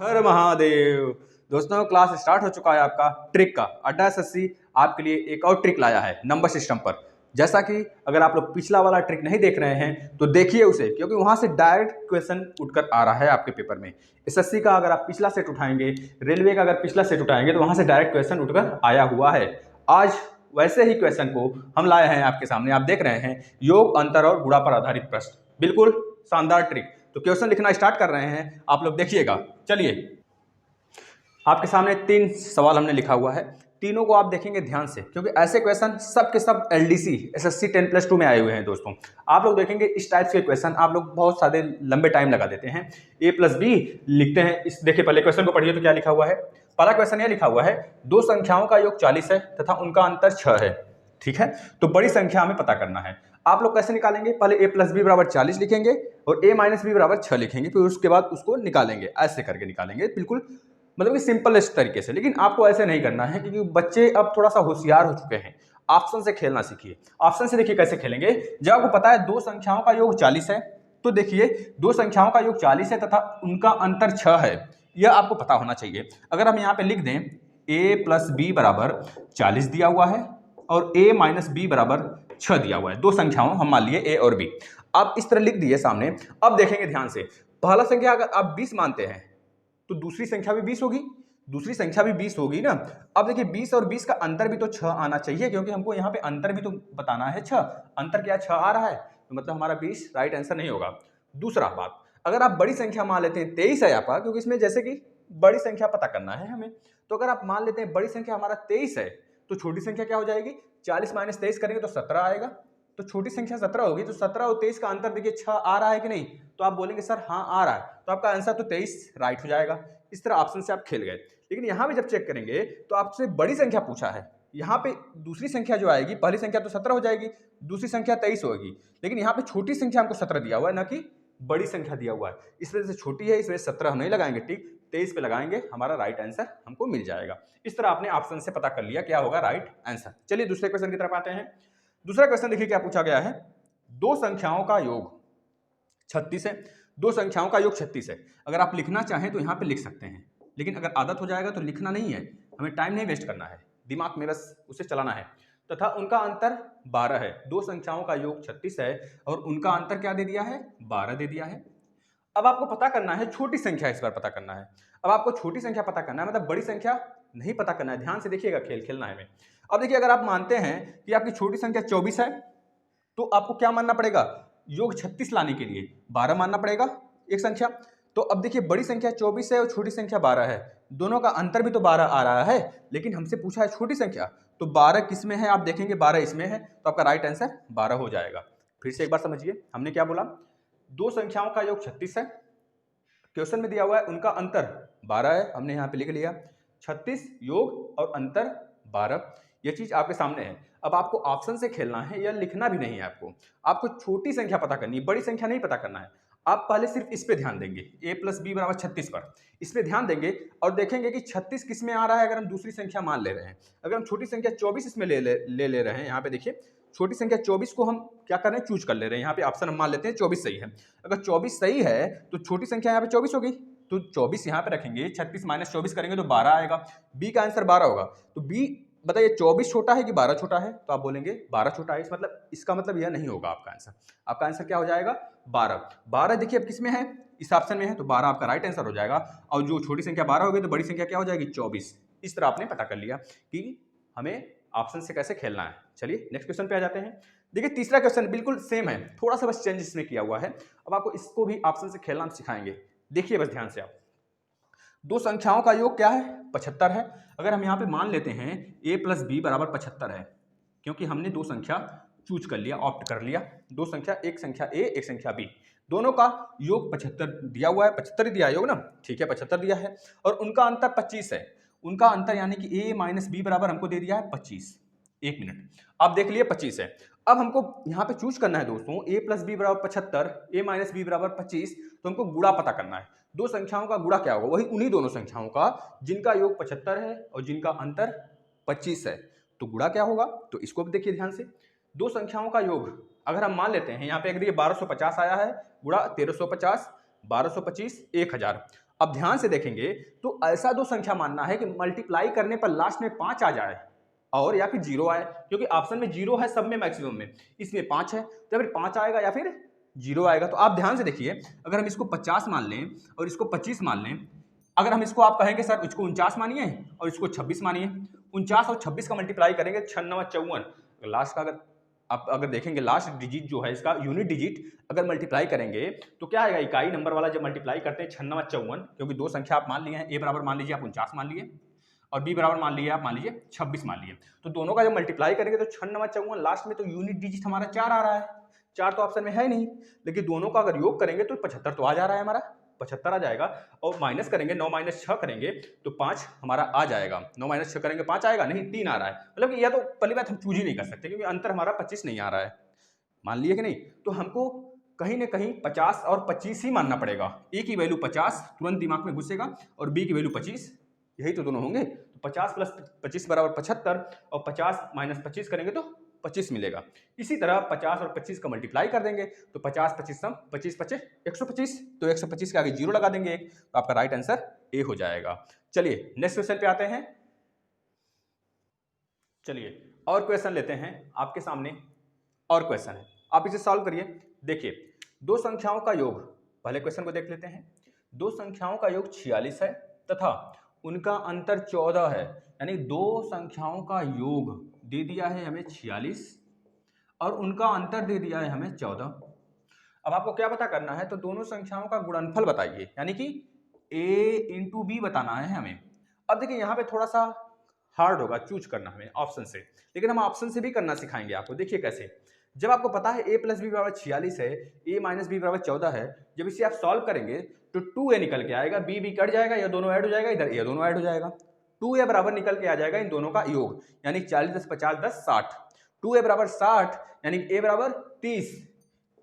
हर महादेव। दोस्तों class start हो चुका है आपका ट्रिक का। अड्डा एसएससी आपके लिए एक और ट्रिक लाया है नंबर सिस्टम पर। जैसा कि अगर आप लोग पिछला वाला ट्रिक नहीं देख रहे हैं तो देखिए उसे, क्योंकि वहां से डायरेक्ट क्वेश्चन उठकर आ रहा है आपके पेपर में। एसएससी का अगर आप पिछला सेट उठाएंगे, रेलवे का अगर पिछला सेट उठाएंगे तो वहां से डायरेक्ट क्वेश्चन उठकर आया हुआ है। आज वैसे ही क्वेश्चन को हम लाए हैं आपके सामने। आप देख रहे हैं योग, अंतर और गुणा पर आधारित प्रश्न। बिल्कुल शानदार ट्रिक। तो क्वेश्चन लिखना स्टार्ट कर रहे हैं, आप लोग देखिएगा। चलिए, आपके सामने 3 सवाल हमने लिखा हुआ है। तीनों को आप देखेंगे ध्यान से, क्योंकि ऐसे क्वेश्चन सब के सब एलडीसी एसएससी 10+2 में आए हुए हैं। दोस्तों आप लोग देखेंगे इस टाइप के क्वेश्चन आप लोग बहुत सारे लंबे टाइम लगा देते हैं। A+B लिखते हैं। इस देखिए, पहले क्वेश्चन को पढ़िए तो क्या लिखा हुआ है। पहला क्वेश्चन यह लिखा हुआ है, दो संख्याओं का योग 40 है तथा उनका अंतर 6 है। ठीक है, तो बड़ी संख्या हमें पता करना है। आप लोग कैसे निकालेंगे? पहले A+B बराबर 40 लिखेंगे और A-B बराबर 6 लिखेंगे, फिर उसके बाद उसको निकालेंगे। ऐसे करके निकालेंगे, बिल्कुल मतलब कि सिंपलेस्ट तरीके से। लेकिन आपको ऐसे नहीं करना है, क्योंकि बच्चे अब थोड़ा सा होशियार हो चुके हैं। ऑप्शन से खेलना सीखिए। ऑप्शन से देखिए कैसे खेलेंगे। जब आपको पता है दो संख्याओं का योग 40 है, तो देखिए दो संख्याओं का योग 40 है तथा उनका अंतर 6 है, यह आपको पता होना चाहिए। अगर हम यहाँ पे लिख दें A+B बराबर 40 दिया हुआ है और A-B बराबर 6 दिया हुआ है। दो संख्याओं हम मान लिए A और B। आप इस तरह लिख दिए सामने। अब देखेंगे ध्यान से, पहला संख्या अगर आप 20 मानते हैं तो दूसरी संख्या भी 20 होगी, दूसरी संख्या भी 20 होगी ना। अब देखिए 20 और 20 का अंतर भी तो 6 आना चाहिए, क्योंकि हमको यहाँ पे अंतर भी तो बताना है 6। अंतर क्या 6 आ रहा है, तो मतलब हमारा 20 राइट आंसर नहीं होगा। दूसरा बात, अगर आप बड़ी संख्या मान लेते हैं 23 है आपका, क्योंकि इसमें जैसे कि बड़ी संख्या पता करना है हमें, तो अगर आप मान लेते हैं बड़ी संख्या हमारा 23 है, तो छोटी संख्या क्या हो जाएगी? 40 - 23 करेंगे तो 17 आएगा। तो छोटी संख्या 17 होगी, तो 17 और 23 का अंतर देखिए 6 आ रहा है कि नहीं? तो आप बोलेंगे सर हाँ आ रहा है, तो आपका आंसर तो 23 राइट हो जाएगा। इस तरह ऑप्शन से आप खेल गए। लेकिन यहां भी जब चेक करेंगे तो आपसे बड़ी संख्या पूछा है। यहाँ पे दूसरी संख्या जो आएगी, पहली संख्या तो 17 हो जाएगी, दूसरी संख्या 23 होगी। लेकिन यहाँ पे छोटी संख्या हमको 17 दिया हुआ है, ना कि बड़ी संख्या दिया हुआ है। इस वजह से छोटी है, इसमें 17 हम नहीं लगाएंगे, ठीक 23 पे लगाएंगे, हमारा राइट आंसर हमको मिल जाएगा। इस तरह आपने ऑप्शन से पता कर लिया क्या होगा राइट आंसर। चलिए दूसरे क्वेश्चन की तरफ आते हैं। दूसरा क्वेश्चन देखिए क्या पूछा गया है। दो संख्याओं का योग 36 है। दो संख्याओं का योग 36 है। अगर आप लिखना चाहें तो यहाँ पे लिख सकते हैं, लेकिन अगर आदत हो जाएगा तो लिखना नहीं है, हमें टाइम नहीं वेस्ट करना है, दिमाग में बस उसे चलाना है। तथा उनका अंतर 12 है। दो संख्याओं का योग 36 है और उनका अंतर क्या दे दिया है? 12 दे दिया है। अब आपको पता करना है छोटी संख्या, इस बार पता करना है। अब आपको छोटी संख्या पता करना है, मतलब बड़ी संख्या नहीं पता करना है। ध्यान से देखिएगा, खेल खेलना है हमें। अब देखिए, अगर आप मानते हैं कि आपकी छोटी संख्या 24 है, तो आपको क्या मानना पड़ेगा? योग 36 लाने के लिए 12 मानना पड़ेगा एक संख्या। तो अब देखिए बड़ी संख्या 24 है और छोटी संख्या 12 है, दोनों का अंतर भी तो 12 आ रहा है, लेकिन हमसे पूछा है छोटी संख्या, तो 12 किस में है? आप देखेंगे 12 इसमें है, तो आपका राइट आंसर 12 हो जाएगा। फिर से एक बार समझिए, हमने क्या बोला? दो संख्याओं का योग 36 है, क्वेश्चन में दिया हुआ है उनका अंतर 12 है, हमने यहाँ पे लिख लिया 36 योग और अंतर 12। ये चीज आपके सामने है। अब आपको ऑप्शन से खेलना है, या लिखना भी नहीं है आपको छोटी संख्या पता करनी है, बड़ी संख्या नहीं पता करना है। आप पहले सिर्फ इस पे ध्यान देंगे, A+B बराबर 36 पर, इस पे ध्यान देंगे और देखेंगे कि 36 किस में आ रहा है। अगर हम दूसरी संख्या मान ले रहे हैं, अगर हम छोटी संख्या 24 इसमें ले रहे हैं, यहाँ पे देखिए छोटी संख्या 24 को हम क्या कर रहे हैं? चूज कर ले रहे हैं। यहाँ पे ऑप्शन हम मान लेते हैं 24 सही है। अगर 24 सही है तो छोटी संख्या यहाँ पे 24 होगी, तो 24 यहाँ पे रखेंगे, 36 - 24 करेंगे तो 12 आएगा। बी का आंसर 12 होगा। तो बी बताइए 24 छोटा है कि 12 छोटा है? तो आप बोलेंगे 12 छोटा है। इसका मतलब यह नहीं होगा आपका आंसर। आपका आंसर क्या हो जाएगा? 12। 12 देखिए अब किस में है? इस ऑप्शन में है, तो 12 आपका राइट आंसर हो जाएगा। और जो छोटी संख्या 12 होगी तो बड़ी संख्या क्या हो जाएगी? 24। इस तरह आपने पता कर लिया कि हमें ऑप्शन से कैसे खेलना है। चलिए नेक्स्ट क्वेश्चन पे आ जाते हैं। देखिए तीसरा क्वेश्चन बिल्कुल सेम है, थोड़ा सा बस चेंज इसमें किया हुआ है। अब आपको इसको भी ऑप्शन से खेलना हम सिखाएंगे। देखिए बस ध्यान से आप, दो संख्याओं का योग क्या है? 75 है। अगर हम यहाँ पे मान लेते हैं A+B बराबर 75 है, क्योंकि हमने दो संख्या चूज कर लिया, ऑप्ट कर लिया। दो संख्या, एक संख्या A एक संख्या B, दोनों का योग 75 दिया हुआ है। 75 ही दिया योग ना, ठीक है 75 दिया है और उनका अंतर 25 है। उनका अंतर यानी कि A - B बराबर हमको दे दिया है 25। एक मिनट, आप देख लिए 25 है। अब हमको यहाँ पे चूज करना है दोस्तों, A+B बराबर 75, A - B बराबर 25, तो हमको गुणा पता करना है। दो संख्याओं का गुणा क्या होगा? वही उन्हीं दोनों संख्याओं का जिनका योग 75 है और जिनका अंतर 25 है, तो गुणा क्या होगा? तो इसको भी देखिए ध्यान से। दो संख्याओं का योग अगर हम मान लेते हैं, यहाँ पे देखिए 1250 आया है, गुणा 1350, 1225, 1000। अब ध्यान से देखेंगे तो ऐसा दो संख्या मानना है कि मल्टीप्लाई करने पर लास्ट में 5 आ जाए और या फिर 0 आए, क्योंकि ऑप्शन में 0 है सब में मैक्सिमम में, इसमें 5 है तो फिर 5 आएगा या फिर 0 आएगा। तो आप ध्यान से देखिए, अगर हम इसको 50 मान लें और इसको 25 मान लें, अगर हम इसको आप कहेंगे सर इसको 49 मानिए और इसको 26 मानिए, 49 और 26 का मल्टीप्लाई करेंगे 6 9 54, लास्ट का अगर आप अगर देखेंगे लास्ट डिजिट जो है इसका यूनिट डिजिट अगर मल्टीप्लाई करेंगे तो क्या आएगा, इकाई नंबर वाला जब मल्टीप्लाई करते हैं 6 9 54, क्योंकि दो संख्या आप मान लिए हैं, ए बराबर मान लीजिए आप 49 मान लिए और बी बराबर मान लिए आप मान लीजिए 26 मान लिए, तो दोनों का जब मल्टीप्लाई करेंगे तो 6 9 54, लास्ट में तो यूनिट डिजिट हमारा 4 आ रहा है, 4 तो ऑप्शन में है नहीं, लेकिन दोनों का अगर योग करेंगे तो 75 तो आ जा रहा है हमारा, 75 आ जाएगा। और माइनस करेंगे 9 - 6 करेंगे तो 5 हमारा आ जाएगा, 9 - 6 करेंगे 5 आएगा नहीं 3 आ रहा है, मतलब कि यह तो पहली बात हम चूज ही नहीं कर सकते क्योंकि अंतर हमारा 25 नहीं आ रहा है, मान लिए कि नहीं। तो हमको कहीं ना कहीं 50 और 25 ही मानना पड़ेगा, ए की वैल्यू 50 तुरंत दिमाग में घुसेगा और बी की वैल्यू 25, यही तो दोनों होंगे। तो 50 + 25 बराबर 75 और 50 - 25 करेंगे तो 25 मिलेगा। इसी तरह 50 और 25 का मल्टीप्लाई कर देंगे तो 50 25 सम 25 25 125, तो 125 के आगे 0 लगा देंगे एक, तो आपका राइट आंसर ए हो जाएगा। चलिए नेक्स्ट क्वेश्चन पे आते हैं। चलिए और क्वेश्चन लेते हैं आपके सामने, और क्वेश्चन है, आप इसे सॉल्व करिए। देखिए दो संख्याओं का योग, पहले क्वेश्चन को देख लेते हैं। दो संख्याओं का योग 46 है तथा उनका अंतर 14 है, यानी दो संख्याओं का योग दे दिया है हमें 46 और उनका अंतर दे दिया है हमें 14। अब आपको क्या पता करना है, तो दोनों संख्याओं का गुणनफल बताइए, यानी कि a इंटू बी बताना है हमें। अब देखिए यहाँ पे थोड़ा सा हार्ड होगा चूज करना हमें ऑप्शन से, लेकिन हम ऑप्शन से भी करना सिखाएंगे आपको। देखिए कैसे, जब आपको पता है a + b बराबर 46 है, a - b बराबर 14 है, जब इसे आप सॉल्व करेंगे तो 2a निकल के आएगा, b कट जाएगा, ये दोनों ऐड हो जाएगा, इधर ये दोनों ऐड हो जाएगा, 2a बराबर निकल के आ जाएगा इन दोनों का योग, यानी 40 10 50 10 60, 2a बराबर 60 यानी a बराबर 30,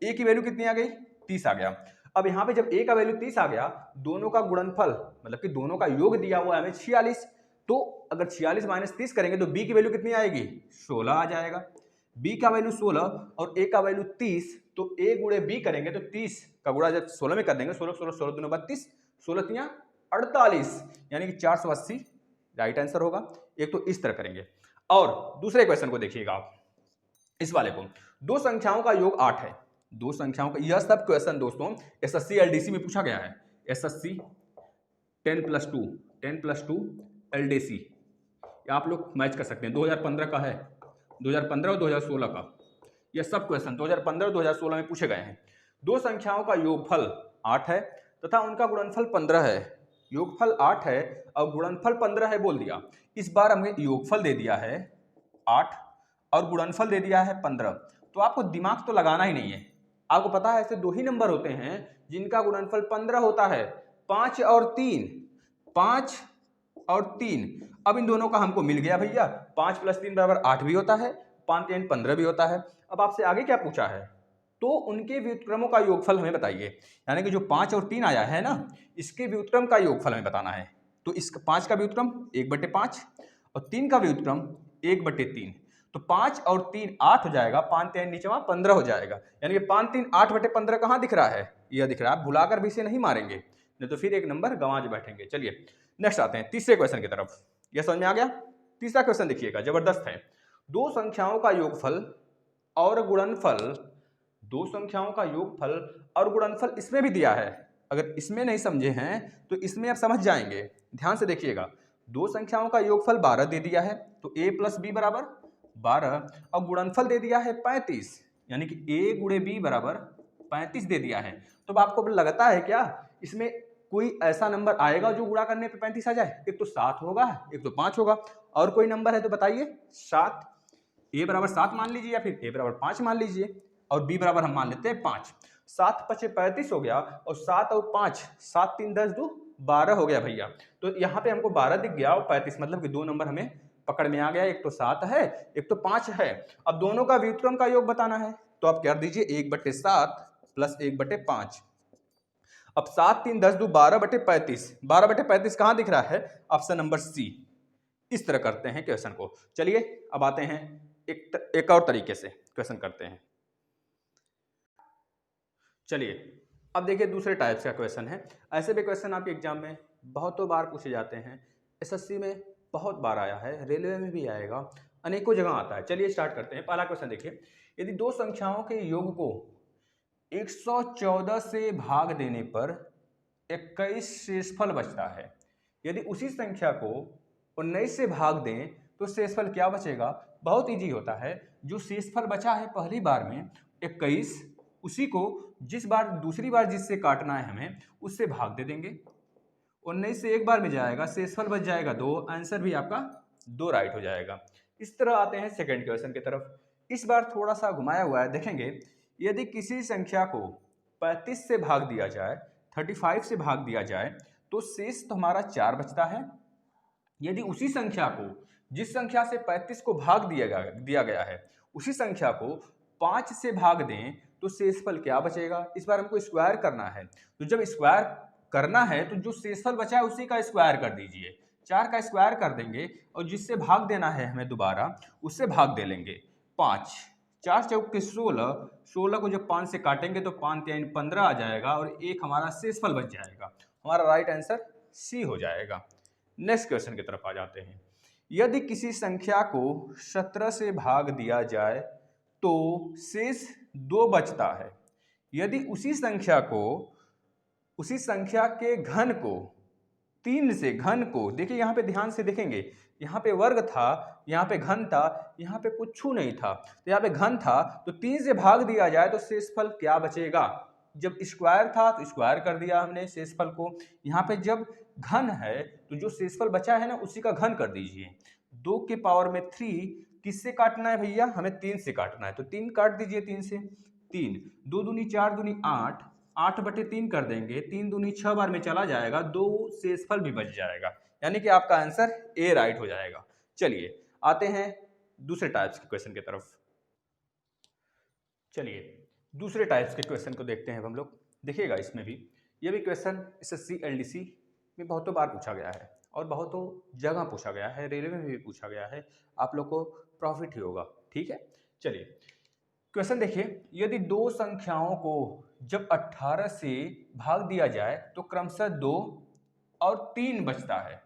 a की वैल्यू कितनी आ गई 30 आ गया। अब यहाँ पे जब a का वैल्यू 30 आ गया, दोनों का गुणनफल मतलब कि दोनों का योग दिया हुआ है हमें 46, तो अगर 46 - 30 करेंगे तो b की वैल्यू कितनी आएगी 16 आ जाएगा, b का वैल्यू 16 और a का वैल्यू 30, तो a गुणे b करेंगे तो 30 का गुणा जब 16 में कर देंगे, 16 16 16 दूनी 32, 16 तियां 48, यानी कि 480 राइट आंसर होगा। एक तो इस तरह करेंगे, और दूसरे क्वेश्चन को देखिएगा आप, इस वाले को, दो संख्याओं का योग 8 है, दो संख्याओं का, यह सब क्वेश्चन दोस्तों एसएससी एलडीसी में पूछा गया है, एसएससी 10+2 एलडीसी, आप लोग मैच कर सकते हैं, 2015 का है, 2015 और 2016 का, यह सब क्वेश्चन 2015 और 2016 में पूछे गए हैं। दो संख्याओं का योगफल 8 है तथा उनका गुणनफल 15 है, योगफल 8 है और गुणनफल 15 है बोल दिया, इस बार हमें योगफल दे दिया है 8 और गुणनफल दे दिया है 15, तो आपको दिमाग तो लगाना ही नहीं है, आपको पता है ऐसे दो ही नंबर होते हैं जिनका गुणनफल 15 होता है, 5 और 3, 5 और 3। अब इन दोनों का हमको मिल गया भैया, 5 + 3 बराबर 8 भी होता है, 5 3 15 भी होता है। अब आपसे आगे क्या पूछा है, तो उनके व्युत्क्रमों का योगफल हमें बताइए, यानी कि जो 5 और 3 आया है ना, इसके व्युत्क्रम का योगफल हमें बताना है। तो इस 5 का व्युत्क्रम 1/5 और 3 का व्युत्क्रम 1/3, तो 5 और 3 8 हो जाएगा, 5 3 नीचे 15 हो जाएगा, यानी कि 5 3 8/15 कहाँ दिख रहा है, यह दिख रहा है। भुलाकर भी इसे नहीं मारेंगे, नहीं तो फिर एक नंबर गंवा बैठेंगे। चलिए नेक्स्ट आते हैं तीसरे क्वेश्चन की तरफ, यह समझ में आ गया। तीसरा क्वेश्चन देखिएगा, जबरदस्त है। दो संख्याओं का योगफल और गुणनफल, दो संख्याओं का योगफल और गुणनफल इसमें भी दिया है, अगर इसमें नहीं समझे हैं तो इसमें आप समझ जाएंगे, ध्यान से देखिएगा। दो संख्याओं का योगफल 12 दे दिया है, तो a + b बराबर 12 और गुणनफल दे दिया है 35, यानी कि a गुणे b बराबर 35 दे दिया है। तो आपको लगता है क्या इसमें कोई ऐसा नंबर आएगा जो गुणा करने पे 35 आ जाए, एक तो 7 होगा, एक तो 5 होगा, और कोई नंबर है तो बताइए। 7, a बराबर 7 मान लीजिए या फिर a बराबर 5 मान लीजिए, और b बराबर हम मान लेते हैं 5। 7 × 5 = 35 हो गया, और 7 और 5, 7 3 10 2 12 हो गया भैया। तो यहाँ पे हमको 12 दिख गया और 35, मतलब कि दो नंबर हमें पकड़ में आ गया, एक तो 7 है एक तो 5 है। अब दोनों का व्युत्क्रम का योग बताना है, तो आप कर दीजिए 1/7 + 1/5। अब 7 3 10 2 12/35, 12/35 कहाँ दिख रहा है, ऑप्शन नंबर सी। इस तरह करते हैं क्वेश्चन को। चलिए अब आते हैं एक और तरीके से क्वेश्चन करते हैं। चलिए अब देखिए दूसरे टाइप्स का क्वेश्चन है। ऐसे भी क्वेश्चन आपके एग्जाम में बहुतों बार पूछे जाते हैं, एसएससी में बहुत बार आया है, रेलवे में भी आएगा, अनेकों जगह आता है। चलिए स्टार्ट करते हैं। पहला क्वेश्चन देखिए, यदि दो संख्याओं के योग को 114 से भाग देने पर 21 शेषफल बचता है, यदि उसी संख्या को 19 से भाग दें तो शेषफल क्या बचेगा? बहुत इजी होता है। जो शेषफल बचा है पहली बार में 21, उसी को जिस बार दूसरी बार जिससे काटना है हमें उससे भाग दे देंगे। 19 से एक बार में जाएगा, शेषफल बच जाएगा 2, आंसर भी आपका 2 राइट हो जाएगा। इस तरह आते हैं सेकंड क्वेश्चन की तरफ। इस बार थोड़ा सा घुमाया हुआ है, देखेंगे यदि किसी संख्या को 35 से भाग दिया जाए, 35 से भाग दिया जाए तो शेष तो हमारा 4 बचता है। यदि उसी संख्या को जिस संख्या से 35 को भाग दिया गया है उसी संख्या को 5 से भाग दें तो शेषफल क्या बचेगा? इस बार हमको स्क्वायर करना है, तो जब स्क्वायर करना है तो जो शेषफल बचा है उसी का स्क्वायर कर दीजिए। 4 का स्क्वायर कर देंगे और जिससे भाग देना है हमें दोबारा उससे भाग दे लेंगे। 5, 4 चौके 16, 16 को जब 5 से काटेंगे तो 5 3 15 आ जाएगा और एक हमारा शेषफल बच जाएगा। हमारा राइट आंसर सी हो जाएगा। नेक्स्ट क्वेश्चन की तरफ आ जाते हैं। यदि किसी संख्या को 17 से भाग दिया जाए तो शेष 2 बचता है, यदि उसी संख्या के घन को 3 से, घन को देखिए यहाँ पे ध्यान से देखेंगे, यहाँ पे वर्ग था, यहाँ पे घन था, यहाँ पे कुछ नहीं था, तो यहाँ पे घन था, तो 3 से भाग दिया जाए तो शेषफल क्या बचेगा? जब स्क्वायर था तो स्क्वायर कर दिया हमने शेषफल को, यहाँ पे जब घन है तो जो शेषफल बचा है ना उसी का घन कर दीजिए। 2 के पावर में 3 किससे काटना है भैया? हमें 3 से काटना है, तो 3 काट दीजिए 3 से। 3, 2 दूनी 4 दूनी 8, 8/3 कर देंगे, 3 दूनी 6 बार में चला जाएगा, 2 शेषफल भी बच जाएगा, यानी कि आपका आंसर ए राइट हो जाएगा। चलिए आते हैं दूसरे टाइप्स के क्वेश्चन की तरफ। चलिए दूसरे टाइप्स के क्वेश्चन को देखते हैं हम लोग। देखिएगा इसमें भी, ये भी क्वेश्चन एसएससी एलडीसी में बहुतों बार पूछा गया है और बहुतों जगह पूछा गया है, रेलवे में भी पूछा गया है, आप लोग को प्रॉफिट ही होगा। ठीक है, चलिए क्वेश्चन देखिए, यदि दो संख्याओं को जब 18 से भाग दिया जाए तो क्रमशः 2 और 3 बचता है।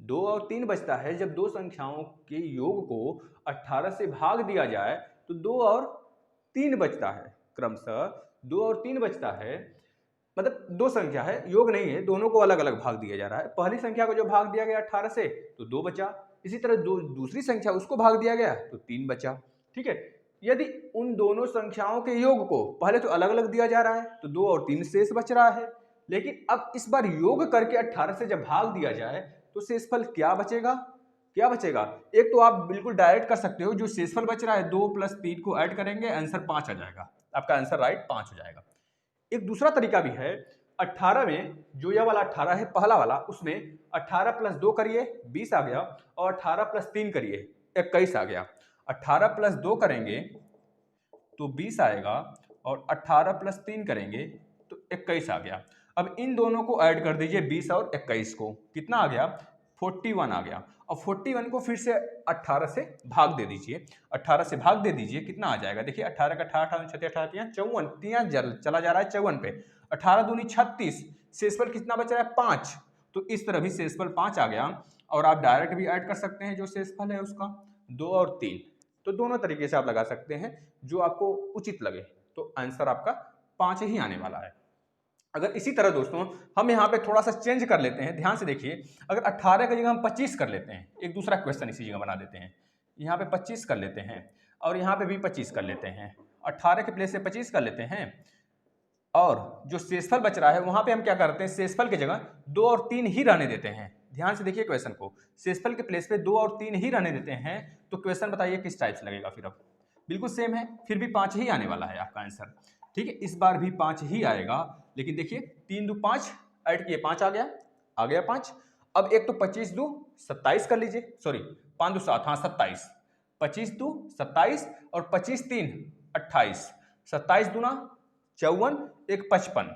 2 और 3 बचता है। जब दो संख्याओं के योग को 18 से भाग दिया जाए तो 2 और 3 बचता है, क्रमशः 2 और 3 बचता है। मतलब दो संख्या है, योग नहीं है, दोनों को अलग अलग भाग दिया जा रहा है। पहली संख्या को जो भाग दिया गया 18 से तो 2 बचा, इसी तरह दूसरी संख्या उसको भाग दिया गया तो 3 बचा। ठीक है, यदि उन दोनों संख्याओं के योग को पहले तो अलग अलग दिया जा रहा है तो 2 और 3 शेष बच रहा है, लेकिन अब इस बार योग करके 18 से जब भाग दिया जाए तो शेषफल क्या बचेगा? क्या बचेगा? एक तो आप बिल्कुल डायरेक्ट कर सकते हो, जो शेषफल बच रहा है 2 + 3 को ऐड करेंगे, आंसर 5 आ जाएगा, आपका आंसर राइट 5 हो जाएगा। एक दूसरा तरीका भी है, 18 में जो यह वाला 18 है पहला वाला, उसमें 18 + 2 करिए 20 आ गया, और 18 + 3 करिए 21 आ गया। 18 + 2 करेंगे तो 20 आएगा और 18 + 3 करेंगे तो 21 आ गया। अब इन दोनों को ऐड कर दीजिए 20 और 21 को, कितना आ गया? 41 आ गया। और 41 को फिर से 18 से भाग दे दीजिए, 18 से भाग दे दीजिए, कितना आ जाएगा? देखिए 18 का 18 6 18 54, 3 चला जा रहा है 54 पे, 18 दूनी 36, शेषफल कितना बच रहा है? 5। तो इस तरह भी शेषफल 5 आ गया, और आप डायरेक्ट भी ऐड कर सकते हैं जो शेषफल है उसका 2 और 3। तो दोनों तरीके से आप लगा सकते हैं, जो आपको उचित लगे। तो आंसर आपका 5 ही आने वाला है। अगर इसी तरह दोस्तों हम यहाँ पे थोड़ा सा चेंज कर लेते हैं, ध्यान से देखिए, अगर 18 की जगह हम 25 कर लेते हैं, एक दूसरा क्वेश्चन इसी जगह बना देते हैं, यहाँ पे 25 कर लेते हैं और यहाँ पे भी 25 कर लेते हैं, 18 के प्लेस से 25 कर लेते हैं, और जो शेषफल बच रहा है वहां पे हम क्या करते हैं, शेषफल की जगह 2 और 3 ही रहने देते हैं। ध्यान से देखिए क्वेश्चन को, शेषफल के प्लेस पे 2 और 3 ही रहने देते हैं, तो क्वेश्चन बताइए किस टाइप से लगेगा? फिर अब बिल्कुल सेम है, फिर भी 5 ही आने वाला है आपका आंसर। ठीक है, इस बार भी 5 ही आएगा, लेकिन देखिए 3 दूँ 5 ऐड किए 5 आ गया 5। अब एक तो 25 दूँ 27 कर लीजिए, सॉरी 5 दूँ 7, हाँ 27, 25 दूँ 27 और 25 3 28, 27 दूना 54, एक 55,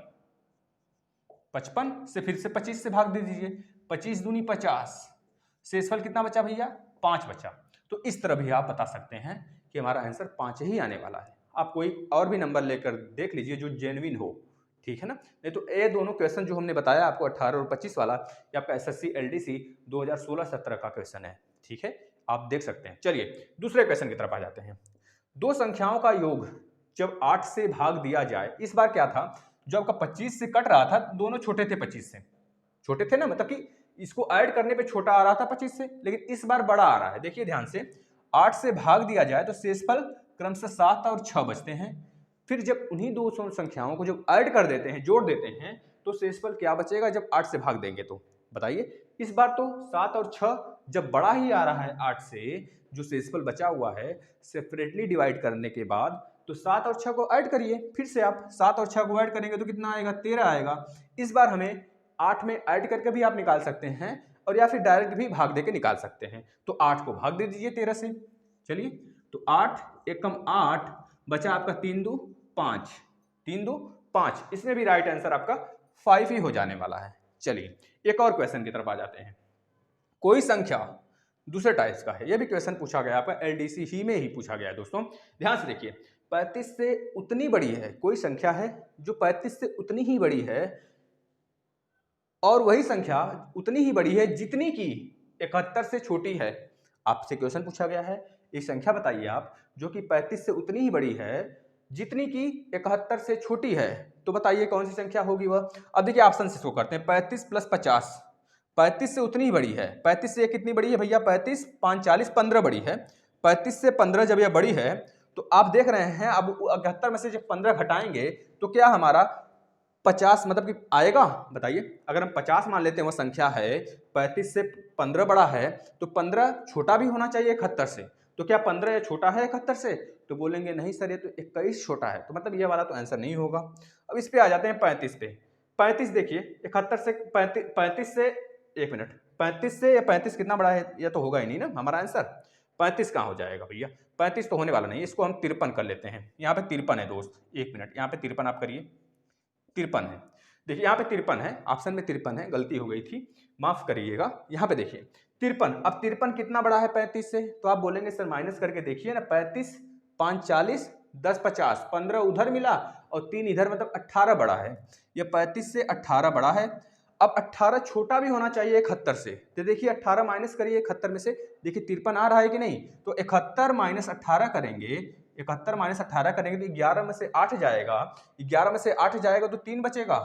55 से फिर से 25 से भाग दे दीजिए, 25 दूनी 50, शेषफल कितना बचा भैया? 5 बचा। तो इस तरह भी आप बता सकते हैं कि हमारा आंसर 5 ही आने वाला है। आप कोई और भी नंबर लेकर देख लीजिए जो जेन्युइन हो, ठीक है ना। नहीं तो ये दोनों क्वेश्चन जो हमने बताया आपको 18 और 25 वाला, ये आपका एसएससी एलडीसी 2016-17 का क्वेश्चन है। ठीक है, आप देख सकते हैं। चलिए दूसरे क्वेश्चन की तरफ आ जाते हैं। दो संख्याओं का योग जब 8 से भाग दिया जाए, इस बार क्या था, जो आपका 25 से कट रहा था, दोनों छोटे थे 25 से, छोटे थे ना, मतलब कि इसको ऐड करने पे छोटा आ रहा था 25 से, लेकिन इस बार बड़ा आ रहा है। देखिए ध्यान से, 8 से भाग दिया जाए तो शेषफल क्रमशः 7 और 6 बचते हैं। फिर जब उन्हीं दो संख्याओं को जब ऐड कर देते हैं, जोड़ देते हैं, तो शेषफल क्या बचेगा जब 8 से भाग देंगे तो बताइए। इस बार तो 7 और 6 जब बड़ा ही आ रहा है 8 से, जो शेषफल बचा हुआ है सेपरेटली डिवाइड करने के बाद, तो 7 और 6 को ऐड करिए। फिर से आप 7 और 6 को ऐड करेंगे तो कितना आएगा, 13 आएगा। इस बार हमें 8 में ऐड करके भी आप निकाल सकते हैं, और या फिर डायरेक्ट भी भाग दे के निकाल सकते हैं। तो 8 को भाग दे दीजिए 13 से। चलिए, तो 8 एकम 8 बचा आपका 3 2 5, 3 2 5, इसमें भी राइट आंसर आपका 5 ही हो जाने वाला है। चलिए एक और क्वेश्चन की तरफ आ जाते हैं। कोई संख्या दूसरे टाइप्स का है, यह भी क्वेश्चन पूछा गया आपका एलडीसी ही में ही पूछा गया है दोस्तों। ध्यान से देखिए, 35 से उतनी बड़ी है, कोई संख्या है जो 35 से उतनी ही बड़ी है, और वही संख्या उतनी ही बड़ी है जितनी की 71 से छोटी है। आपसे क्वेश्चन पूछा गया है, एक संख्या बताइए आप जो कि 35 से उतनी ही बड़ी है जितनी की 71 से छोटी है, तो बताइए कौन सी संख्या होगी वह। अब देखिए ऑप्शन से शो करते हैं। 35 + 50, 35 से उतनी ही बड़ी है। 35 से कितनी बड़ी है भैया, 35 5 40 15 बड़ी है। 35 से 15 जब यह बड़ी है, तो आप देख रहे हैं अब 71 में से जब 15 घटाएंगे तो क्या हमारा 50 मतलब कि आएगा, बताइए। अगर हम 50 मान लेते हैं, वो संख्या है 35 से 15 बड़ा है, तो 15 छोटा भी होना चाहिए 71 से। तो क्या 15 छोटा है 71 से, तो बोलेंगे नहीं सर ये तो 21 छोटा है, तो मतलब ये वाला तो आंसर नहीं होगा। अब इस पे आ जाते हैं 35 पे। 35 देखिए 71 से 35 से, एक मिनट, 35 से या 35 कितना बड़ा है, ये तो होगा ही नहीं ना हमारा आंसर। 35 कहाँ हो जाएगा भैया, 35 तो होने वाला नहीं। इसको हम 53 कर लेते हैं। यहाँ पे 53 है दोस्त, एक मिनट, यहाँ पे 53 आप करिए, 53 है। देखिए यहाँ पे 53 है, ऑप्शन में 53 है, गलती हो गई थी, माफ करिएगा। यहाँ पे देखिए 53, अब 53 कितना बड़ा है 35 से, तो आप बोलेंगे सर माइनस करके देखिए ना, 35 5 40 10 50, 15 उधर मिला और 3 इधर, मतलब 18 बड़ा है। ये 35 से 18 बड़ा है। अब 18 छोटा भी होना चाहिए 71 से, तो देखिए 18 माइनस करिए 71 में से, देखिए 53 आ रहा है कि नहीं, तो 71 - 18 करेंगे, 71 - 18 करेंगे तो 11 में से 8 जाएगा, 11 में से 8 जाएगा तो 3 बचेगा,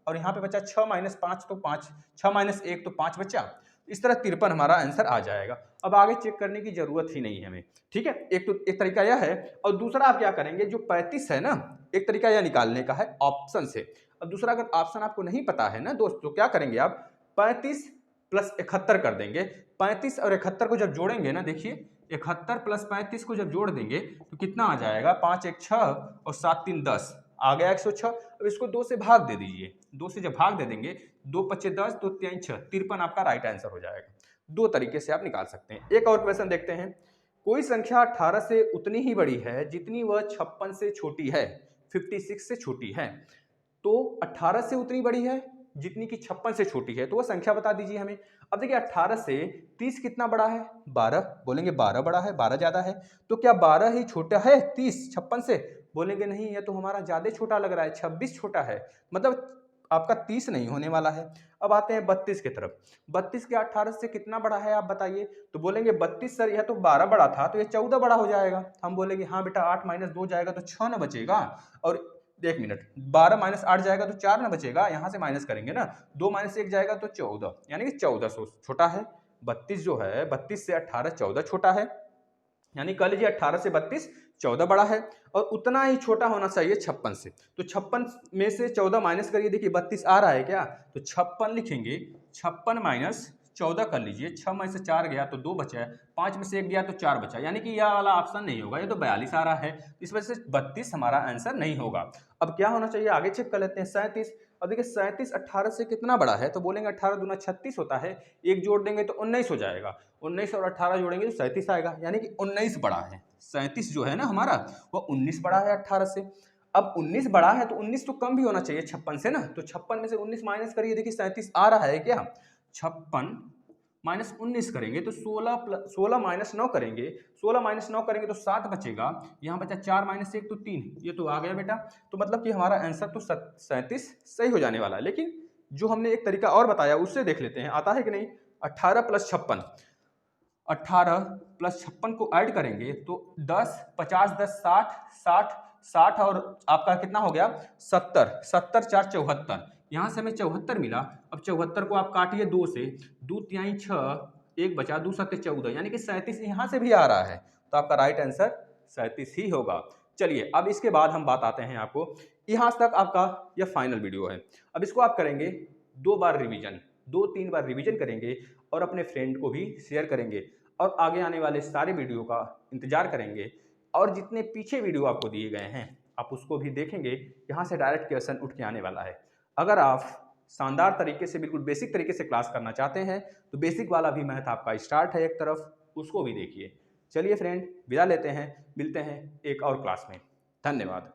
और यहाँ पे बचा 6 - 5 तो 5, 6 - 1 तो 5 बचा। इस तरह 53 हमारा आंसर आ जाएगा। अब आगे चेक करने की जरूरत ही नहीं है हमें, ठीक है। एक तरीका यह है, और दूसरा आप क्या करेंगे, जो 35 है ना, एक तरीका यह निकालने का है ऑप्शन से। अब दूसरा अगर ऑप्शन आपको नहीं पता है ना दोस्त, तो क्या करेंगे आप 35 + 71 कर देंगे। 35 और 71 को जब जोड़ेंगे ना, देखिए 71 + 35 को जब जोड़ देंगे तो कितना आ जाएगा, 5 1 6 और 7 3 10, आ गया 106। अब इसको 2 से भाग दे दीजिए, 2 से जब भाग दे देंगे, 2 5 10 2 3 6, 53 आपका राइट आंसर हो जाएगा। दो तरीके से आप निकाल सकते हैं। एक और क्वेश्चन देखते हैं। कोई संख्या 18 से उतनी ही बड़ी है जितनी वह 56 से छोटी है, 56 से छोटी है। तो 18 से उतनी बड़ी है जितनी कि 56 से छोटी है, तो वह संख्या बता दीजिए हमें। अब देखिए 18 से 30 कितना बड़ा है, 12, बोलेंगे 12 बड़ा है, 12 ज्यादा है। तो क्या 12 ही छोटा है 30 56 से, बोलेंगे नहीं ये तो हमारा ज्यादा छोटा लग रहा है, 26 छोटा है, मतलब आपका 30 नहीं होने वाला है। अब आते हैं 32 की तरफ। 32 के 18 से कितना बड़ा है आप बताइए, तो बोलेंगे 32 सर यह तो 12 बड़ा था, तो ये 14 बड़ा हो जाएगा। हम बोलेंगे हाँ बेटा, 8 - 2 जाएगा तो 6 ना बचेगा, और 1 मिनट, 12 - 8 जाएगा तो 4 ना बचेगा, यहाँ से माइनस करेंगे ना, 2 - 1 जाएगा तो 14, यानी कि 1400 छोटा है। 32 जो है, 32 से 18 14 छोटा है, यानी कह लीजिए 18 से 32 14 बड़ा है, और उतना ही छोटा होना चाहिए 56 से। तो 56 में से 14 माइनस करिए, देखिए 32 आ रहा है क्या, तो 56 लिखेंगे, 56 - 14 कर लीजिए, 6 में से 4 गया तो 2 बचा, 5 में से 1 गया तो 4 बचा, यानी कि यह वाला ऑप्शन नहीं होगा, ये तो 42 आ रहा है। इस वजह से 32 हमारा आंसर नहीं होगा। अब क्या होना चाहिए, आगे चेक कर लेते हैं। 37, अब देखिए 37 18 से कितना बड़ा है, तो बोलेंगे 18 दूना 36 होता है, एक जोड़ देंगे तो 19 हो जाएगा, 19 और 18 जोड़ेंगे तो 37 आएगा, यानी कि 19 बड़ा है। 37 जो है ना हमारा, वो 19 बड़ा है 18 से। अब 19 बड़ा है तो 19 तो कम भी होना चाहिए 56 से ना, तो 56 में से 19 माइनस करिए, देखिए 37 आ रहा है क्या, 56 -19 करेंगे तो 16 माइनस 9 करेंगे, 16 माइनस 9 करेंगे तो 7 बचेगा, यहाँ बचा 4 माइनस 1 तो 3, ये तो आ गया बेटा। तो मतलब कि हमारा आंसर तो 37 सही हो जाने वाला है। लेकिन जो हमने एक तरीका और बताया उससे देख लेते हैं, आता है कि नहीं। 18 + 56, 18 + 56 को ऐड करेंगे तो 10, 50, 10, 60, 60, 60 और आपका कितना हो गया 70, 70 4 74, यहाँ से हमें 74 मिला। अब 74 को आप काटिए 2 से, 2 तिहाई 6, 1 बचा, 2 7 14, यानी कि 37 यहाँ से भी आ रहा है। तो आपका राइट आंसर 37 ही होगा। चलिए अब इसके बाद हम बात आते हैं आपको, यहाँ तक आपका यह फाइनल वीडियो है। अब इसको आप करेंगे 2 बार रिवीजन, 2-3 बार रिवीजन करेंगे और अपने फ्रेंड को भी शेयर करेंगे और आगे आने वाले सारे वीडियो का इंतजार करेंगे। और जितने पीछे वीडियो आपको दिए गए हैं आप उसको भी देखेंगे, यहाँ से डायरेक्ट क्वेश्चन उठ के आने वाला है। अगर आप शानदार तरीके से, बिल्कुल बेसिक तरीके से क्लास करना चाहते हैं तो बेसिक वाला भी मैथ आपका स्टार्ट है एक तरफ, उसको भी देखिए। चलिए फ्रेंड विदा लेते हैं, मिलते हैं एक और क्लास में। धन्यवाद।